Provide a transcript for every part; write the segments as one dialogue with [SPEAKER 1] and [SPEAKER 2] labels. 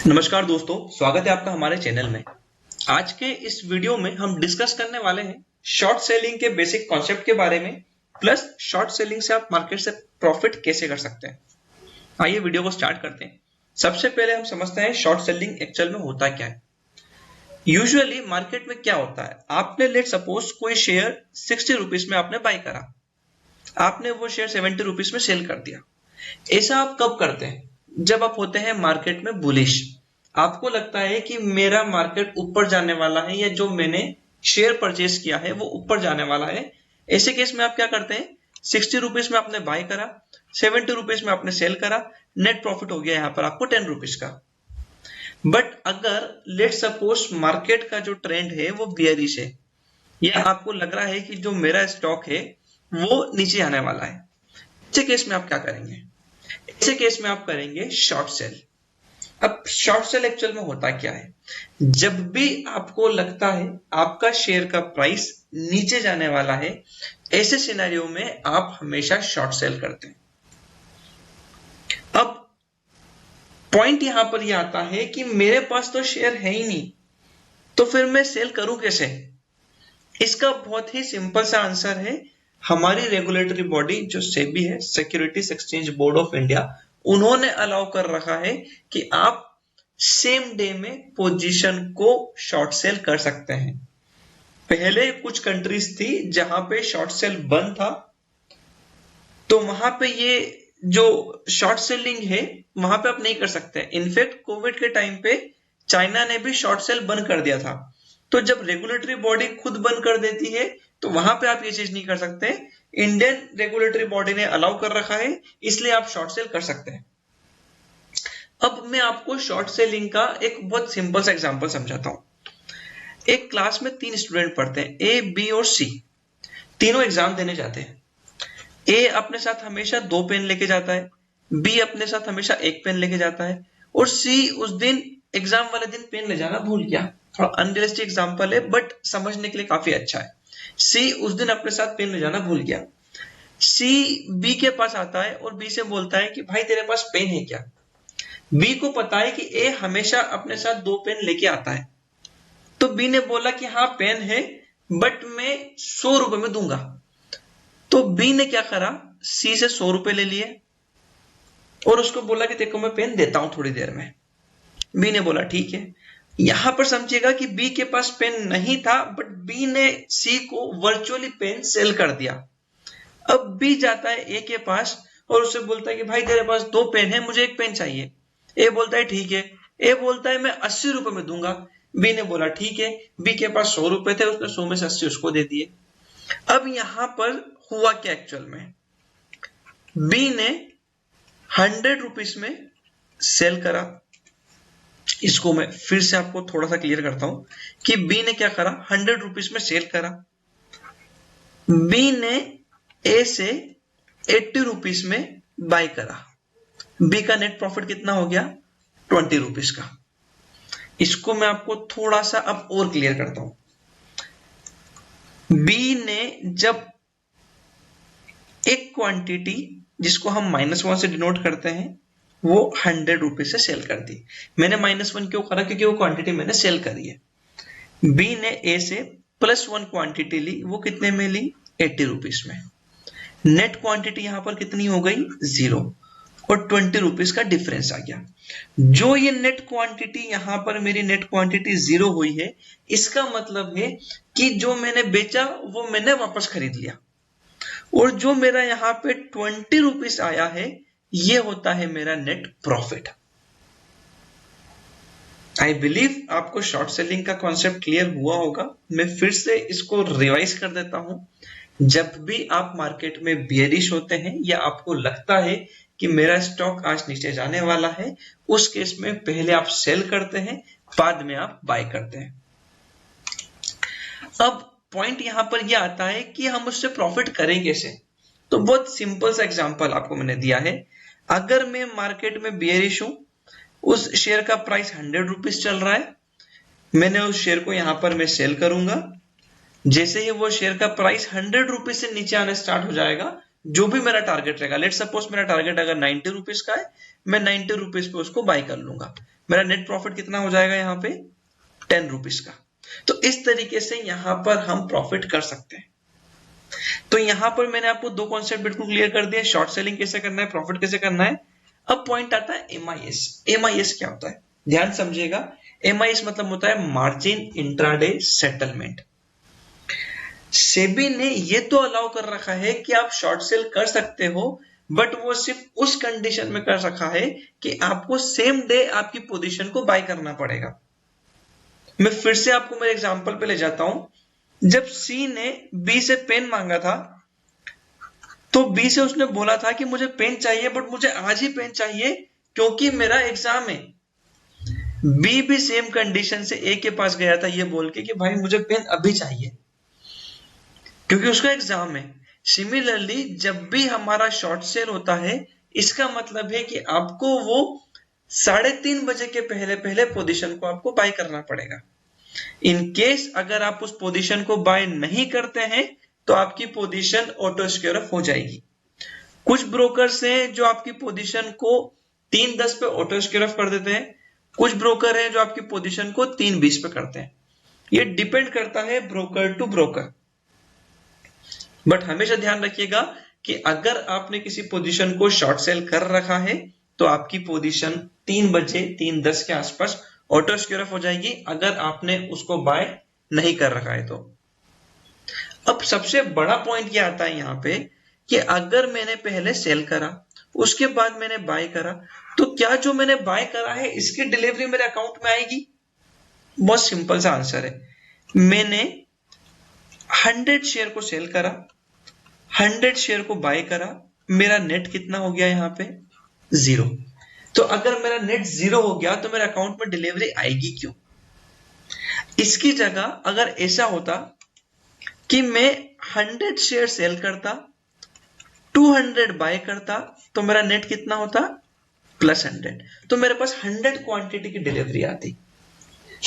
[SPEAKER 1] नमस्कार दोस्तों, स्वागत है आपका हमारे चैनल में। आज के इस वीडियो में हम डिस्कस करने वाले हैं शॉर्ट सेलिंग के बेसिक कॉन्सेप्ट के बारे में, प्लस शॉर्ट सेलिंग से आप मार्केट से प्रॉफिट कैसे कर सकते हैं। आइए वीडियो को स्टार्ट करते हैं। सबसे पहले हम समझते हैं शॉर्ट सेलिंग एक्चुअल में होता क्या है। यूजुअली मार्केट में क्या होता है, आपने लेट सपोज कोई शेयर 60 रुपीज में आपने बाय करा, आपने वो शेयर 70 रुपीज में सेल कर दिया। ऐसा आप कब करते हैं? जब आप होते हैं मार्केट में बुलिश, आपको लगता है कि मेरा मार्केट ऊपर जाने वाला है या जो मैंने शेयर परचेज किया है वो ऊपर जाने वाला है। ऐसे केस में आप क्या करते हैं, 60 रुपीज में आपने बाय करा, 70 रुपीज में आपने सेल करा, नेट प्रॉफिट हो गया यहाँ पर आपको 10 रुपीज का। बट अगर लेट सपोज मार्केट का जो ट्रेंड है वो बियरिश है, या आपको लग रहा है कि जो मेरा स्टॉक है वो नीचे आने वाला है, ऐसे केस में आप क्या करेंगे? ऐसे केस में आप करेंगे शॉर्ट सेल। अब शॉर्ट सेल एक्चुअल में होता क्या है, जब भी आपको लगता है आपका शेयर का प्राइस नीचे जाने वाला है, ऐसे सिनेरियो में आप हमेशा शॉर्ट सेल करते हैं। अब पॉइंट यहां पर यह आता है कि मेरे पास तो शेयर है ही नहीं, तो फिर मैं सेल करूं कैसे? इसका बहुत ही सिंपल सा आंसर है, हमारी रेगुलेटरी बॉडी जो सेबी है, securities exchange board of India, उन्होंने अलाउ कर रखा है कि आप सेम डे में पोजीशन को शॉर्ट सेल कर सकते हैं। पहले कुछ कंट्रीज थी जहां पे शॉर्ट सेल बंद था, तो वहां पे ये जो शॉर्ट सेलिंग है वहां पे आप नहीं कर सकते। इनफैक्ट कोविड के टाइम पे चाइना ने भी शॉर्ट सेल बंद कर दिया था। तो जब रेगुलेटरी बॉडी खुद बंद कर देती है तो वहां पे आप ये चीज नहीं कर सकते। इंडियन रेगुलेटरी बॉडी ने अलाउ कर रखा है, इसलिए आप शॉर्ट सेल कर सकते हैं। अब मैं आपको शॉर्ट सेलिंग का एक बहुत सिंपल सा एग्जांपल समझाता हूं। एक क्लास में 3 स्टूडेंट पढ़ते हैं, ए, बी और सी। तीनों एग्जाम देने जाते हैं। ए अपने साथ हमेशा 2 पेन लेके जाता है, बी अपने साथ हमेशा 1 पेन लेके जाता है, और सी उस दिन एग्जाम वाले दिन पेन ले जाना भूल गया। थोड़ा अनरियलिस्टिक एग्जांपल है बट समझने के लिए काफी अच्छा है। सी उस दिन अपने साथ पेन ले जाना भूल गया। सी बी के पास आता है और बी से बोलता है कि भाई तेरे पास पेन है क्या? बी को पता है कि ए हमेशा अपने साथ 2 पेन लेके आता है, तो बी ने बोला कि हाँ पेन है बट मैं 100 रुपए में दूंगा। तो बी ने क्या करा, सी से 100 रुपए ले लिए और उसको बोला कि तेरे को मैं पेन देता हूं थोड़ी देर में। बी ने बोला ठीक है। यहां पर समझिएगा कि बी के पास पेन नहीं था, बट बी ने सी को वर्चुअली पेन सेल कर दिया। अब बी जाता है ए के पास और उससे बोलता है कि भाई तेरे पास 2 पेन है, मुझे 1 पेन चाहिए। ए बोलता है ठीक है। ए बोलता है मैं 80 रुपए में दूंगा। बी ने बोला ठीक है। बी के पास 100 रुपए थे, उसने 100 में से 80 उसको दे दिए। अब यहां पर हुआ क्या एक्चुअल में, बी ने 100 रुपीज में सेल करा। इसको मैं फिर से आपको थोड़ा सा क्लियर करता हूं कि बी ने क्या करा, 100 रुपीज में सेल करा। बी ने ए से 80 रुपीज में बाय करा। बी का नेट प्रॉफिट कितना हो गया, 20 रुपीज का। इसको मैं आपको थोड़ा सा अब और क्लियर करता हूं। बी ने जब एक क्वांटिटी जिसको हम -1 से डिनोट करते हैं वो 100 रुपीज से सेल कर दी। मैंने -1 क्यों करा, क्योंकि वो क्वांटिटी मैंने सेल करी है। बी ने ए से +1 क्वांटिटी ली, वो कितने में ली, 80 रुपीज में। नेट क्वांटिटी यहां पर कितनी हो गई, 0, और 20 रुपीज का डिफरेंस आ गया। जो ये नेट क्वांटिटी यहां पर मेरी नेट क्वांटिटी 0 हुई है, इसका मतलब है कि जो मैंने बेचा वो मैंने वापस खरीद लिया, और जो मेरा यहां पे 20 रुपीज आया है ये होता है मेरा नेट प्रॉफिट। आई बिलीव आपको शॉर्ट सेलिंग का कॉन्सेप्ट क्लियर हुआ होगा। मैं फिर से इसको रिवाइज कर देता हूं। जब भी आप मार्केट में बियरिश होते हैं या आपको लगता है कि मेरा स्टॉक आज नीचे जाने वाला है, उस केस में पहले आप सेल करते हैं, बाद में आप बाय करते हैं। अब पॉइंट यहां पर यह आता है कि हम उससे प्रॉफिट करें कैसे। तो बहुत सिंपल सा एग्जांपल आपको मैंने दिया है। अगर मैं मार्केट में बियरिश हूं, उस शेयर का प्राइस 100 रुपीज चल रहा है, मैंने उस शेयर को यहां पर मैं सेल करूंगा। जैसे ही वो शेयर का प्राइस 100 रुपीज से नीचे आने स्टार्ट हो जाएगा, जो भी मेरा टारगेट रहेगा, लेट सपोज मेरा टारगेट अगर 90 रुपीज का है, मैं 90 रुपीज पे उसको बाय कर लूंगा। मेरा नेट प्रॉफिट कितना हो जाएगा यहाँ पे 10 रुपीज का। तो इस तरीके से यहाँ पर हम प्रॉफिट कर सकते हैं। तो यहाँ पर मैंने आपको दो कॉन्सेप्ट बिल्कुल क्लियर कर दिया, शॉर्ट सेलिंग कैसे करना है, प्रॉफिट कैसे करना है। अब पॉइंट आता है एमआईएस। एमआईएस क्या होता है, ध्यान समझिएगा। एमआईएस मतलब होता है मार्जिन इंट्राडे सेटलमेंट। सेबी ने ये तो अलाउ कर रखा है कि आप शॉर्ट सेल कर सकते हो, बट वो सिर्फ उस कंडीशन में कर रखा है कि आपको सेम डे आपकी पोजीशन को बाय करना पड़ेगा। मैं फिर से आपको मेरे एग्जांपल पे ले जाता हूं। जब सी ने बी से पेन मांगा था, तो बी से उसने बोला था कि मुझे पेन चाहिए, बट मुझे आज ही पेन चाहिए क्योंकि मेरा एग्जाम है। बी भी सेम कंडीशन से ए के पास गया था ये बोल के कि भाई मुझे पेन अभी चाहिए क्योंकि उसका एग्जाम है। सिमिलरली जब भी हमारा शॉर्ट सेल होता है, इसका मतलब है कि आपको वो 3:30 बजे के पहले पहले पोजीशन को आपको बाय करना पड़ेगा। इन केस अगर आप उस पोजीशन को बाय नहीं करते हैं तो आपकी पोजीशन ऑटो स्क्वेयर ऑफ हो जाएगी। कुछ ब्रोकर्स हैं जो आपकी पोजीशन को 3:10 पे ऑटो स्क्वेयर ऑफ कर देते हैं, कुछ ब्रोकर हैं जो आपकी पोजीशन को 3:20 पे करते हैं। ये डिपेंड करता है ब्रोकर टू ब्रोकर। बट हमेशा ध्यान रखिएगा कि अगर आपने किसी पोजीशन को शॉर्ट सेल कर रखा है तो आपकी पोजीशन 3 बजे 3:10 के आसपास ऑटो स्क्वेयर ऑफ हो जाएगी, अगर आपने उसको बाय नहीं कर रखा है तो। अब सबसे बड़ा पॉइंट ये आता है यहाँ पे कि अगर मैंने पहले सेल करा, उसके बाद मैंने बाय करा, तो क्या जो मैंने बाय करा है इसकी डिलीवरी मेरे अकाउंट में आएगी? बहुत सिंपल सा आंसर है। मैंने 100 शेयर को सेल करा, 100 शेयर को बाय करा, मेरा नेट कितना हो गया यहाँ पे 0। तो अगर मेरा नेट 0 हो गया तो मेरे अकाउंट में डिलीवरी आएगी क्यों? इसकी जगह अगर ऐसा होता कि मैं 100 शेयर सेल करता, 200 बाय करता, तो मेरा नेट कितना होता +100, तो मेरे पास 100 क्वांटिटी की डिलीवरी आती।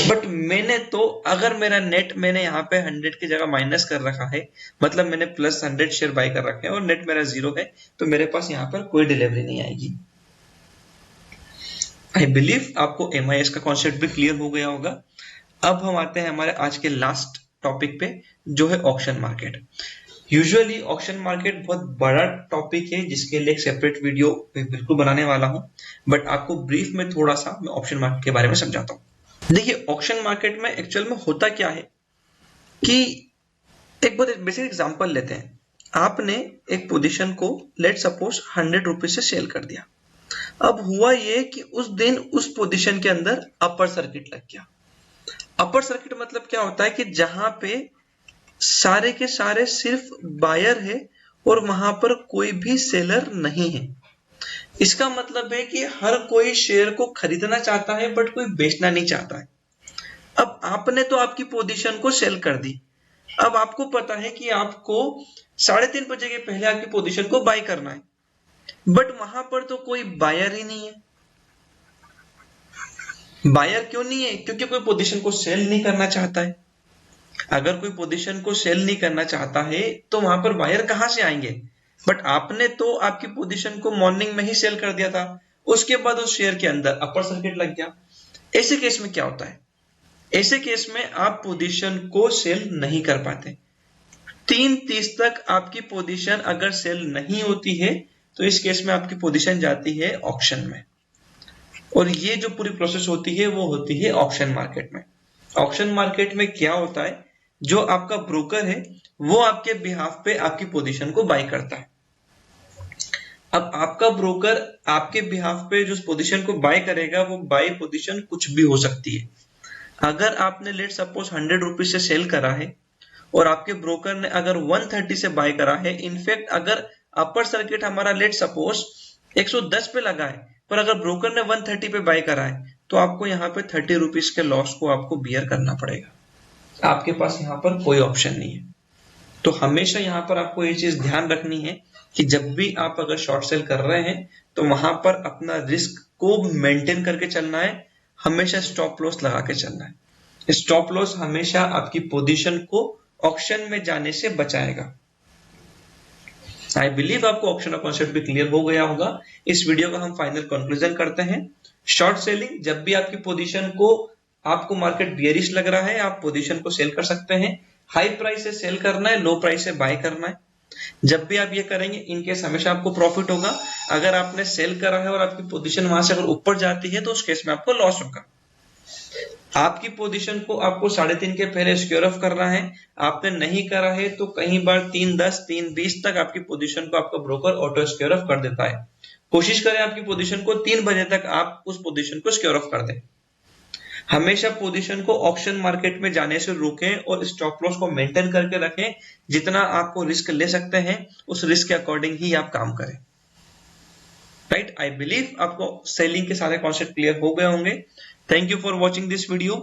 [SPEAKER 1] बट मैंने तो अगर मेरा नेट मैंने यहाँ पे 100 की जगह माइनस कर रखा है, मतलब मैंने +100 शेयर बाय कर रखे हैं और नेट मेरा 0 है, तो मेरे पास यहाँ पर कोई डिलीवरी नहीं आएगी। आई बिलीव आपको एमआईएस का कॉन्सेप्ट भी क्लियर हो गया होगा। अब हम आते हैं हमारे आज के लास्ट टॉपिक पे, जो है auction market. Usually auction market बहुत बड़ा टॉपिक है जिसके लिए एक सेपरेट वीडियो बिल्कुल बनाने वाला हूं, बट आपको ब्रीफ में थोड़ा सा मैं ऑप्शन मार्केट के बारे में समझाता हूँ। देखिए ऑक्शन मार्केट में एक्चुअल में होता क्या है कि एक बहुत बेसिक एग्जांपल लेते हैं। आपने एक पोजीशन को लेट सपोज 100 रुपीज से सेल कर दिया। अब हुआ ये कि उस दिन उस पोजीशन के अंदर अपर सर्किट लग गया। अपर सर्किट मतलब क्या होता है कि जहां पे सारे के सारे सिर्फ बायर है और वहां पर कोई भी सेलर नहीं है। इसका मतलब है कि हर कोई शेयर को खरीदना चाहता है बट कोई बेचना नहीं चाहता है। अब आपने तो आपकी पोजीशन को सेल कर दी, अब आपको पता है कि आपको 3:30 बजे के पहले आपकी पोजीशन को बाय करना है, बट वहां पर तो कोई बायर ही नहीं है। बायर क्यों नहीं है? क्योंकि कोई पोजीशन को सेल नहीं करना चाहता है। अगर कोई पोजीशन को सेल नहीं करना चाहता है तो वहां पर बायर कहां से आएंगे? बट आपने तो आपकी पोजीशन को मॉर्निंग में ही सेल कर दिया था, उसके बाद उस शेयर के अंदर अपर सर्किट लग गया। ऐसे केस में क्या होता है? ऐसे केस में आप पोजीशन को सेल नहीं कर पाते। 3:30 तक आपकी पोजीशन अगर सेल नहीं होती है तो इस केस में आपकी पोजीशन जाती है ऑक्शन में, और ये जो पूरी प्रोसेस होती है वो होती है ऑक्शन मार्केट में। ऑक्शन मार्केट में क्या होता है, जो आपका ब्रोकर है वो आपके बिहाफ पे आपकी पोजीशन को बाय करता है। अब आपका ब्रोकर आपके बिहाफ पे जो पोजीशन को बाय करेगा वो बाय पोजीशन कुछ भी हो सकती है। अगर आपने लेट सपोज 100 रुपीज से सेल करा है और आपके ब्रोकर ने अगर 130 से बाय करा है, इनफैक्ट अगर अपर सर्किट हमारा लेट सपोज 110 पे लगा है पर अगर ब्रोकर ने 130 पे बाय करा है, तो आपको यहाँ पे 30 रुपीज के लॉस को आपको बियर करना पड़ेगा। आपके पास यहाँ पर कोई ऑप्शन नहीं है। तो हमेशा यहाँ पर आपको ये चीज ध्यान रखनी है कि जब भी आप अगर शॉर्ट सेल कर रहे हैं तो वहां पर अपना रिस्क को मेंटेन करके चलना है, हमेशा स्टॉप लॉस लगा के चलना है। स्टॉप लॉस हमेशा आपकी पोजीशन को ऑक्शन में जाने से बचाएगा। आई बिलीव आपको ऑप्शन का कॉन्सेप्ट भी क्लियर हो गया होगा। इस वीडियो का हम फाइनल कंक्लूजन करते हैं। शॉर्ट सेलिंग, जब भी आपकी पोजीशन को आपको मार्केट बियरिश लग रहा है, आप पोजीशन को सेल कर सकते हैं। हाई प्राइस से सेल करना है, लो प्राइस से बाय करना है। जब भी आप ये करेंगे, इनकेस हमेशा आपको प्रॉफिट होगा। अगर आपने सेल करा है और आपकी पोजीशन वहां से अगर ऊपर जाती है तो उस केस में आपको लॉस होगा। आपकी पोजीशन को आपको 3.5 के पहले स्क्योर ऑफ करना है। आपने नहीं करा है तो कई बार 3.10, 3.20 तक आपकी पोजीशन को आपका ब्रोकर ऑटो स्क्योर ऑफ कर देता है। कोशिश करें आपकी पोजीशन को 3 बजे तक आप उस पोजीशन को स्क्योर ऑफ कर दें। हमेशा पोजीशन को ऑप्शन मार्केट में जाने से रोकें और स्टॉप लॉस को मेंटेन करके रखें। जितना आपको रिस्क ले सकते हैं, उस रिस्क के अकॉर्डिंग ही आप काम करें। राइट, आई बिलीव आपको सेलिंग के सारे कॉन्सेप्ट क्लियर हो गए होंगे। Thank you for watching this video.